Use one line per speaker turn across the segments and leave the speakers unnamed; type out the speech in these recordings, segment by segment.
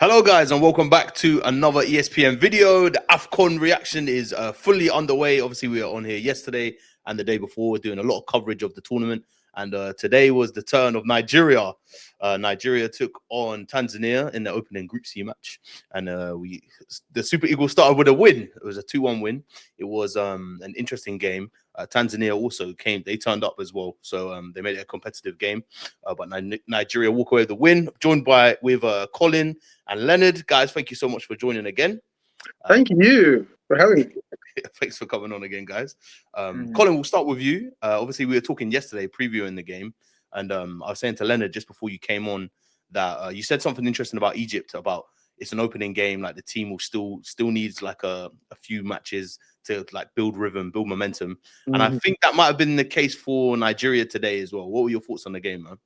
Hello guys and welcome back to another ESPN video. The AFCON reaction is fully underway. Obviously we were on here yesterday and the day before. We're doing a lot of coverage of the tournament, and today was the turn of Nigeria. Nigeria took on Tanzania in the opening Group C match, and the Super Eagles started with a win. It was a 2-1 win. It was an interesting game. Tanzania also they turned up as well, so they made it a competitive game. But Nigeria walk away with the win. Joined with Colin and Leonard. Guys, thank you so much for joining again.
Thank you for having me.
Thanks for coming on again, guys. Colin, we'll start with you. Obviously, we were talking yesterday, previewing the game, and I was saying to Leonard just before you came on that you said something interesting about Egypt, about it's an opening game, like the team will still needs like a few matches to like build rhythm, build momentum. And I think that might have been the case for Nigeria today as well. What were your thoughts on the game, man?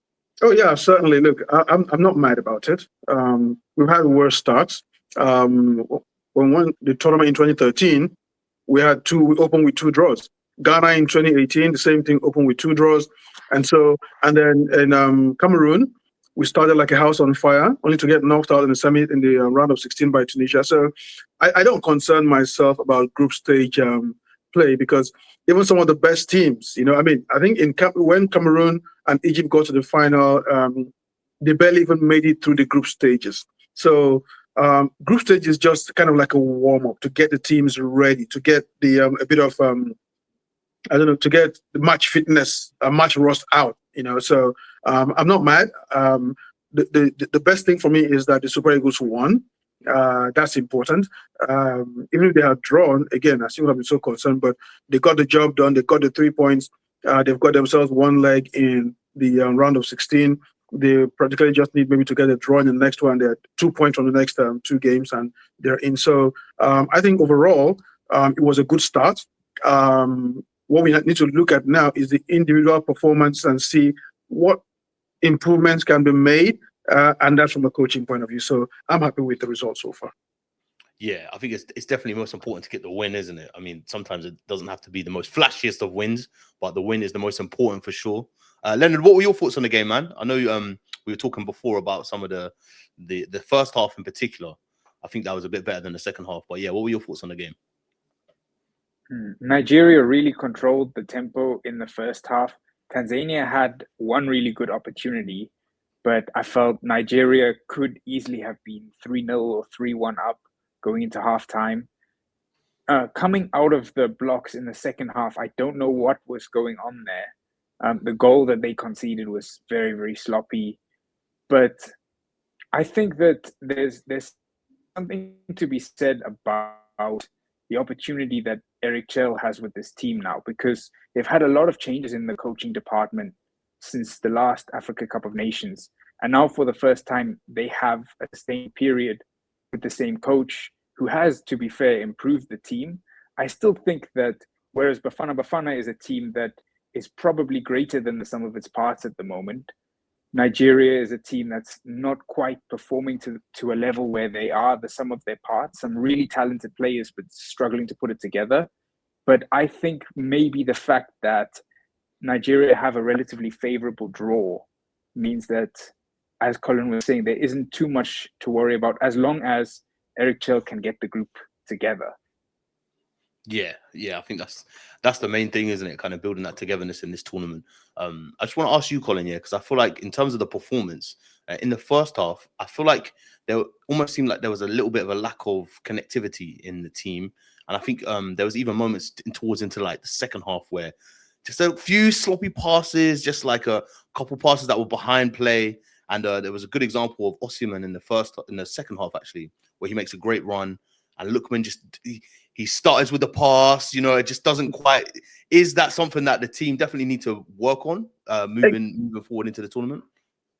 Oh yeah, certainly. Look, I'm not mad about it. We've had worse starts. When we won the tournament in 2013, we opened with 2 draws. Ghana in 2018, the same thing, opened with 2 draws. And then in Cameroon, we started like a house on fire, only to get knocked out in the round of 16 by Tunisia. So I don't concern myself about group stage play, because even some of the best teams, I think when Cameroon and Egypt got to the final, they barely even made it through the group stages. So group stage is just kind of like a warm-up to get the teams ready, to get a bit of to get the match fitness, match rust out. So I'm not mad. The best thing for me is that the Super Eagles won. That's important. Even if they have drawn, again, I still not be so concerned, but they got the job done. They got the 3 points. They've got themselves 1 leg in the round of 16. They practically just need maybe to get a draw in the next one. They're 2 points from the next 2 games, and they're in. So I think overall, it was a good start. What we need to look at now is the individual performance and see what improvements can be made, and that's from a coaching point of view. So I'm happy with the results so far.
Yeah, I think it's definitely most important to get the win, isn't it? I mean, sometimes it doesn't have to be the most flashiest of wins, but the win is the most important for sure. Leonard, what were your thoughts on the game, man? I know we were talking before about some of the first half in particular. I think that was a bit better than the second half, but yeah, what were your thoughts on the game?
Nigeria really controlled the tempo in the first half. Tanzania had one really good opportunity, but I felt Nigeria could easily have been 3-0 or 3-1 up going into halftime. Coming out of the blocks in the second half, I don't know what was going on there. The goal that they conceded was very, very sloppy. But I think that there's something to be said about the opportunity that Eric Chell has with this team now, because they've had a lot of changes in the coaching department since the last Africa Cup of Nations. And now for the first time, they have a sustained period with the same coach who has, to be fair, improved the team. I still think that whereas Bafana is a team that is probably greater than the sum of its parts at the moment, Nigeria is a team that's not quite performing to a level where they are the sum of their parts. Some really talented players, but struggling to put it together. But I think maybe the fact that Nigeria have a relatively favorable draw means that, as Colin was saying, there isn't too much to worry about as long as Eric Chell can get the group together.
Yeah, I think that's the main thing, isn't it? Kind of building that togetherness in this tournament. I just want to ask you, Colin, because I feel like in terms of the performance in the first half, I feel like there almost seemed like there was a little bit of a lack of connectivity in the team, and I think there was even moments towards into like the second half where just a few sloppy passes, just like a couple passes that were behind play, and there was a good example of Osimhen in the second half actually, where he makes a great run. And Lookman he starts with the pass, it just doesn't quite. Is that something that the team definitely need to work on moving forward into the tournament?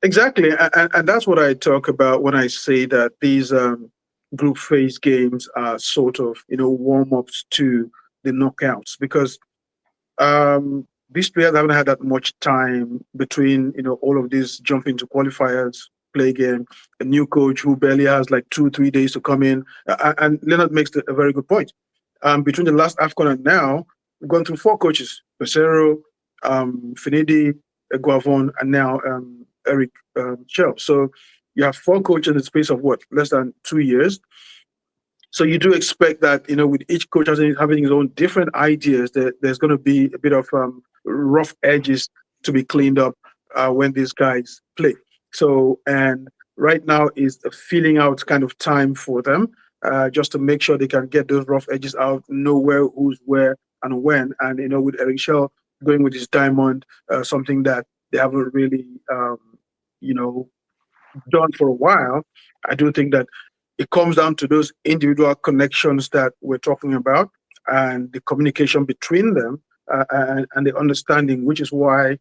Exactly, and that's what I talk about when I say that these group phase games are sort of warm-ups to the knockouts, because these players haven't had that much time between all of these jumping to qualifiers, play game, a new coach who barely has like 2-3 days to come in. And Leonard makes a very good point. Between the last AFCON and now, we've gone through 4 coaches: Pesero, Finidi, Guavon, and now Eric Chell. So You have 4 coaches in the space of what, less than 2 years. So you do expect that, with each coach having his own different ideas, there's going to be a bit of rough edges to be cleaned up when these guys play. So, and right now is a feeling out kind of time for them, just to make sure they can get those rough edges out, know who's where and when. And, with Eric Shell going with his diamond, something that they haven't really, done for a while, I do think that it comes down to those individual connections that we're talking about and the communication between them, and the understanding, which is why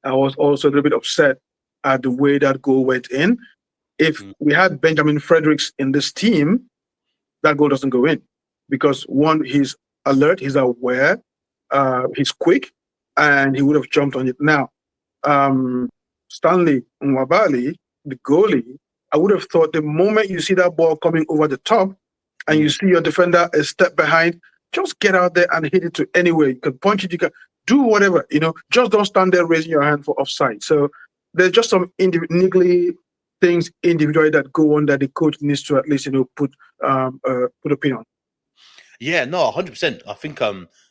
I was also a little bit upset at the way that goal went in. If we had Benjamin Fredericks in this team, that goal doesn't go in because, one, he's alert, he's aware, he's quick, and he would have jumped on it. Now, Stanley Nwabali, the goalie, I would have thought the moment you see that ball coming over the top and you see your defender a step behind, just get out there and hit it to anywhere. You can punch it, you can do whatever, just don't stand there raising your hand for offside. So there's just some niggly things individually that go on that the coach needs to at least, put a pin on.
Yeah, no, 100%. I think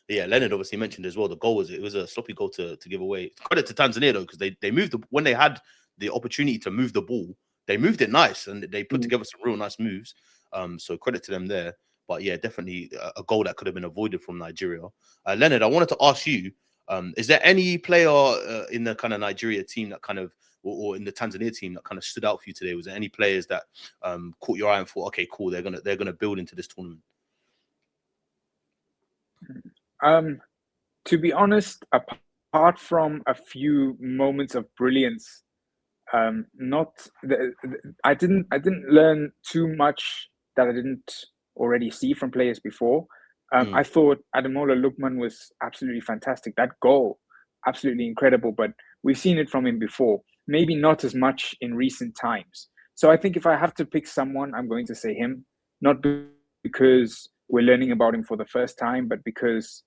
Leonard obviously mentioned as well, the goal was a sloppy goal to give away. Credit to Tanzania though, because they moved when they had the opportunity to move the ball, they moved it nice and they put together some real nice moves. So credit to them there. But yeah, definitely a goal that could have been avoided from Nigeria. Leonard, I wanted to ask you, is there any player in the kind of Nigeria team that kind of, or in the Tanzania team that kind of stood out for you today? Was there any players that caught your eye and thought, okay, cool, they're gonna build into this tournament?
To be honest, apart from a few moments of brilliance, I didn't learn too much that I didn't already see from players before. I thought Ademola Lookman was absolutely fantastic. That goal, absolutely incredible. But we've seen it from him before. Maybe not as much in recent times. So I think if I have to pick someone, I'm going to say him. Not because we're learning about him for the first time, but because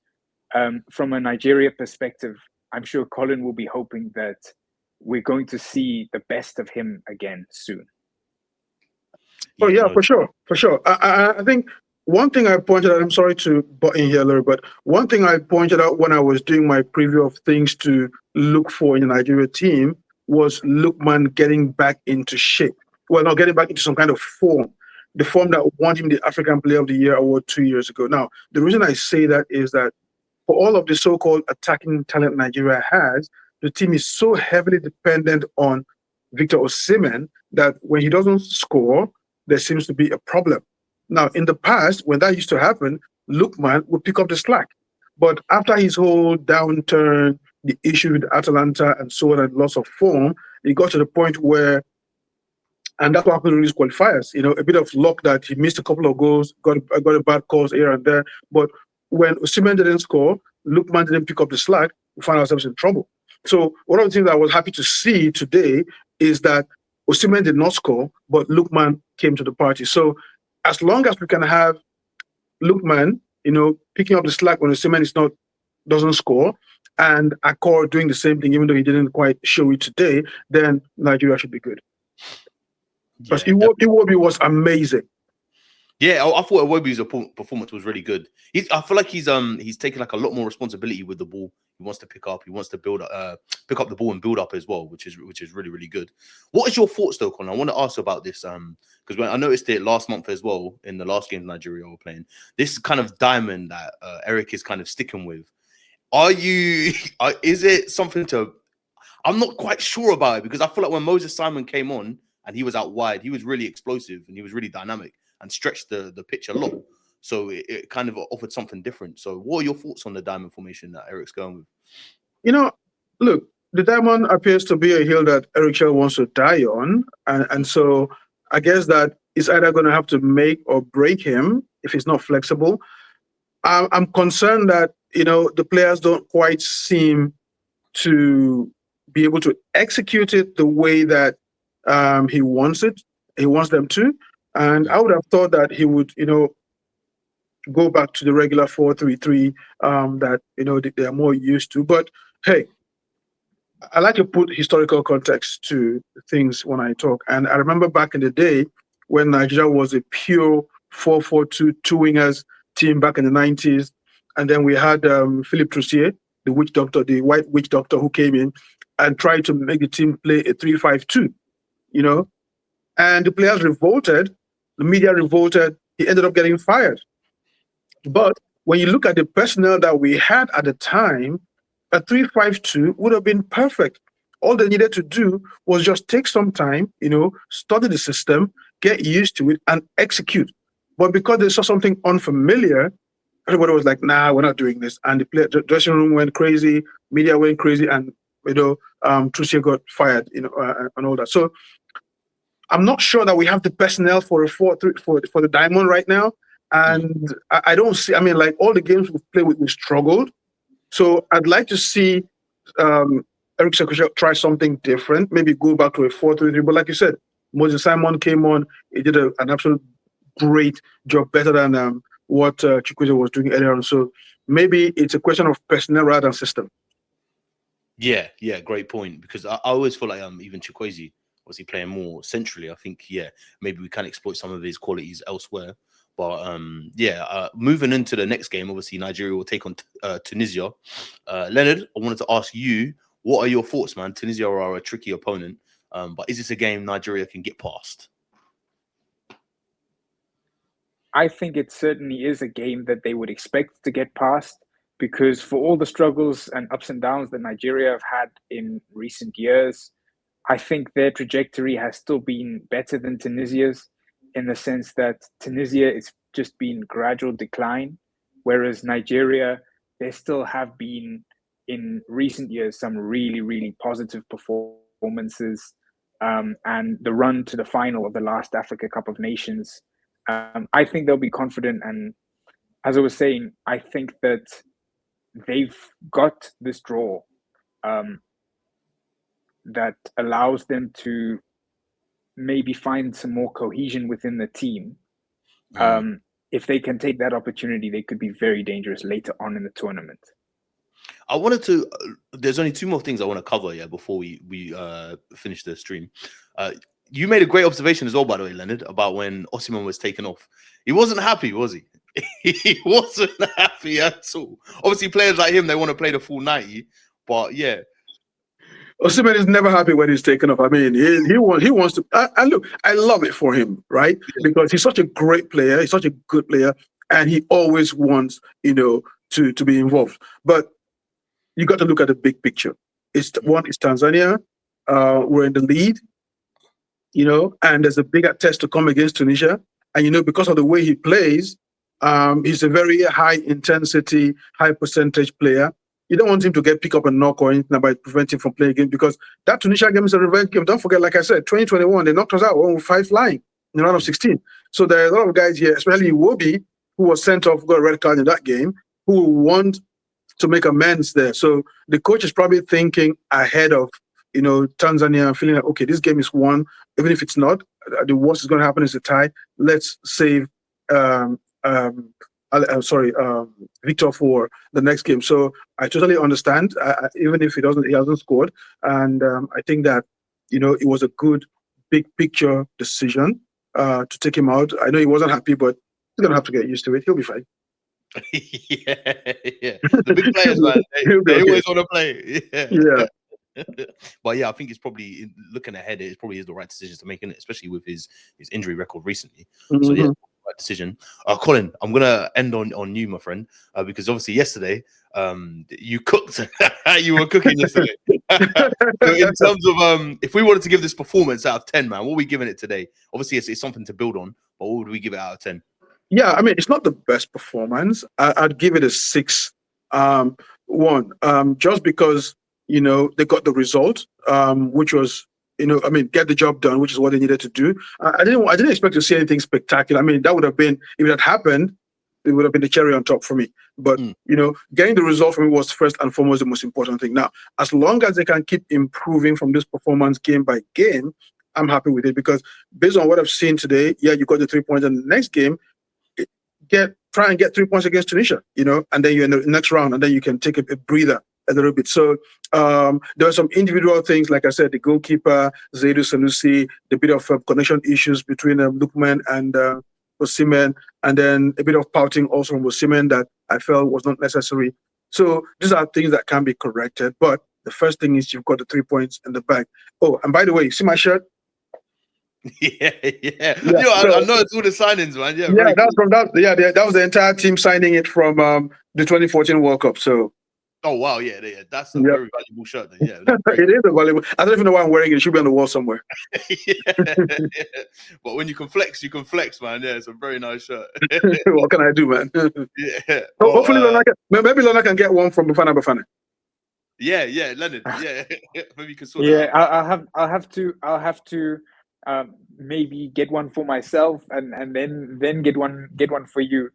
from a Nigeria perspective, I'm sure Colin will be hoping that we're going to see the best of him again soon.
Oh yeah, for sure. I think one thing I pointed out, I'm sorry to butt in here, Larry, but one thing I pointed out when I was doing my preview of things to look for in the Nigeria team was Lookman getting back into shape. Well, not getting back into some kind of form. The form that won him the African Player of the Year award 2 years ago. Now, the reason I say that is that for all of the so-called attacking talent Nigeria has, the team is so heavily dependent on Victor Osimhen that when he doesn't score, there seems to be a problem. Now, in the past, when that used to happen, Lookman would pick up the slack. But after his whole downturn, the issue with Atalanta and so on, and loss of form, it got to the point where, and that's what happened in these qualifiers, a bit of luck that he missed a couple of goals, got a bad calls here and there. But when Osimhen didn't score, Lookman didn't pick up the slack, we found ourselves in trouble. So one of the things that I was happy to see today is that Osimhen did not score, but Lookman came to the party. So as long as we can have Lookman, picking up the slack when Osimhen doesn't score, and Akor doing the same thing, even though he didn't quite show it today, then Nigeria should be good. Because Iwobi was amazing.
Yeah, I thought Iwobi's performance was really good. I feel like he's taken like a lot more responsibility with the ball. He wants to pick up. He wants to pick up the ball and build up as well, which is really, really good. What is your thoughts though, Colin? I want to ask about this because when I noticed it last month as well in the last game Nigeria were playing, this kind of diamond that Eric is kind of sticking with. Is it something to? I'm not quite sure about it because I feel like when Moses Simon came on and he was out wide, he was really explosive and he was really dynamic and stretched the pitch a lot. So it kind of offered something different. So what are your thoughts on the diamond formation that Eric's going with?
Look, the diamond appears to be a hill that Eric Shell wants to die on. And so I guess that it's either going to have to make or break him if he's not flexible. I'm concerned that, the players don't quite seem to be able to execute it the way that he wants them to. And I would have thought that he would, go back to the regular 4-3-3 that, they are more used to. But hey, I like to put historical context to things when I talk. And I remember back in the day when Nigeria was a pure 4-4-2, two wingers team back in the 90s. And then we had Philip Troussier, the witch doctor, the white witch doctor, who came in and tried to make the team play a 3-5-2, you know. And the players revolted, the media revolted. He ended up getting fired. But when you look at the personnel that we had at the time, a 3-5-2 would have been perfect. All they needed to do was just take some time, you know, study the system, get used to it, and execute. But because they saw something unfamiliar, everybody was like, "Nah, we're not doing this." And the dressing room went crazy, media went crazy, and Troussier got fired, and all that. So I'm not sure that we have the personnel for a 4-3 for the Diamond right now. And I don't see. I mean, like all the games we've played with, we struggled. So I'd like to see Eric Sekusha try something different, maybe go back to a 4-3-3. But like you said, Moses Simon came on. He did an absolute great job, better than what Chukwueze was doing earlier on. So maybe it's a question of personnel rather than system.
Yeah, great point. Because I always feel like even Chukwueze, was he playing more centrally? I think, maybe we can exploit some of his qualities elsewhere. But moving into the next game, obviously Nigeria will take on Tunisia. Leonard, I wanted to ask you, what are your thoughts, man? Tunisia are a tricky opponent, but is this a game Nigeria can get past?
I think it certainly is a game that they would expect to get past, because for all the struggles and ups and downs that Nigeria have had in recent years, I think their trajectory has still been better than Tunisia's, in the sense that Tunisia is just been gradual decline, whereas Nigeria, there still have been in recent years some really, really positive performances, and the run to the final of the last Africa Cup of Nations. I think they'll be confident, and as I was saying, I think that they've got this draw that allows them to maybe find some more cohesion within the team. If they can take that opportunity, they could be very dangerous later on in the tournament.
I wanted to. There's only two more things I want to cover, before we finish the stream. You made a great observation as well, by the way, Leonard, about when Osimhen was taken off. He wasn't happy, was he? He wasn't happy at all. Obviously, players like him, they want to play the full 90, but yeah.
Osimhen is never happy when he's taken off. I mean, he wants to. And look, I love it for him, right? Because he's such a great player. He's such a good player, and he always wants, to be involved. But you got to look at the big picture. It's Tanzania. We're in the lead, and there's a bigger test to come against Tunisia. And because of the way he plays, he's a very high intensity, high percentage player. You don't want him to pick up a knock or anything about preventing him from playing again, because that Tunisia game is a revenge game. Don't forget, like I said, 2021, they knocked us out 1-5 flying in the round of 16. So there are a lot of guys here, especially Iwobi, who was sent off, got a red card in that game, who want to make amends there. So the coach is probably thinking ahead of, Tanzania, feeling like, okay, this game is won. Even if it's not, the worst is going to happen is a tie. Let's save Victor for the next game. So I totally understand, even if he hasn't scored. And I think that, it was a good big picture decision to take him out. I know he wasn't happy, but he's going to have to get used to it. He'll be fine.
yeah. The big players, man, they always want to play.
Yeah.
But yeah, I think it's probably, looking ahead, it probably is the right decision to make, especially with his injury record recently. Mm-hmm. So yeah, right decision. Colin, I'm gonna end on you, my friend, because obviously yesterday, you cooked. You were cooking yesterday. So in terms of if we wanted to give this performance out of 10, man, what are we giving it today? Obviously, it's something to build on, but what would we give it out of 10?
Yeah, I mean, it's not the best performance. I'd give it a 6. Just because they got the result, which was, get the job done, which is what they needed to do. I didn't expect to see anything spectacular. I mean, that would have been, if it had happened, it would have been the cherry on top for me. But, getting the result for me was first and foremost the most important thing. Now, as long as they can keep improving from this performance game by game, I'm happy with it, because based on what I've seen today, you got the 3 points, and the next game, try and get 3 points against Tunisia, and then you're in the next round, and then you can take a breather a little bit. So there were some individual things, like I said, the goalkeeper, Zaidu Sanusi, the bit of connection issues between Lukman and Osimhen, and then a bit of pouting also from Osimhen that I felt was not necessary. So these are things that can be corrected. But the first thing is you've got the 3 points in the bag. Oh, and by the way, you see my shirt?
Yeah.
Yeah,
I know it's all the signings, man. Yeah,
yeah,
very
that's
cool.
from that. Yeah, that was the entire team signing it from the 2014 World Cup. So
Oh wow, yeah, that's a
yeah,
very valuable shirt. Then. Yeah, that's very
it is a valuable. I don't even know why I'm wearing it. It should be on the wall somewhere.
yeah. But when you can flex, man. Yeah, it's a very nice shirt.
What can I do, man?
Yeah.
Hopefully, maybe Leonard can get one from Bafana.
Yeah, Leonard. Yeah, maybe you can sort
Yeah,
that out.
I'll have to maybe get one for myself and then get one for you.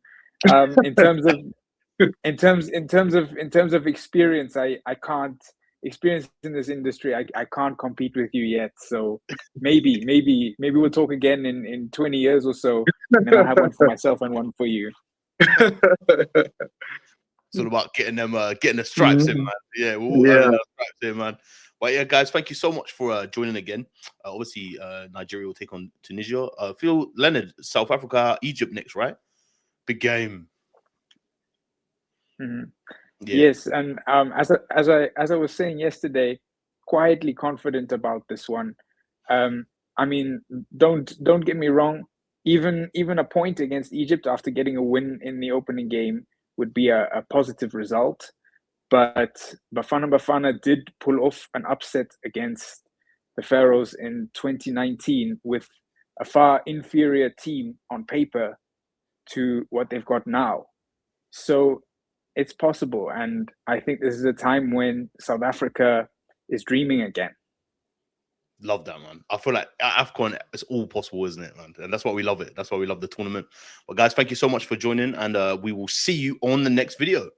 In terms of experience, I can't experience in this industry. I can't compete with you yet. So maybe we'll talk again in 20 years or so, and then I'll have one for myself and one for you.
It's all about getting the stripes in, man. Yeah, we're all earning our stripes in, man. But yeah, guys, thank you so much for joining again. Obviously, Nigeria will take on Tunisia. Phil, Leonard, South Africa, Egypt next, right? Big game.
Mm-hmm.
Yeah.
Yes, and as I was saying yesterday, quietly confident about this one. I mean, don't get me wrong. Even a point against Egypt after getting a win in the opening game would be a positive result. But Bafana did pull off an upset against the Pharaohs in 2019 with a far inferior team on paper to what they've got now. So it's possible. And I think this is a time when South Africa is dreaming again.
Love that, man. I feel like at AFCON, it's all possible, isn't it, man? And that's why we love it. That's why we love the tournament. Well, guys, thank you so much for joining, and we will see you on the next video.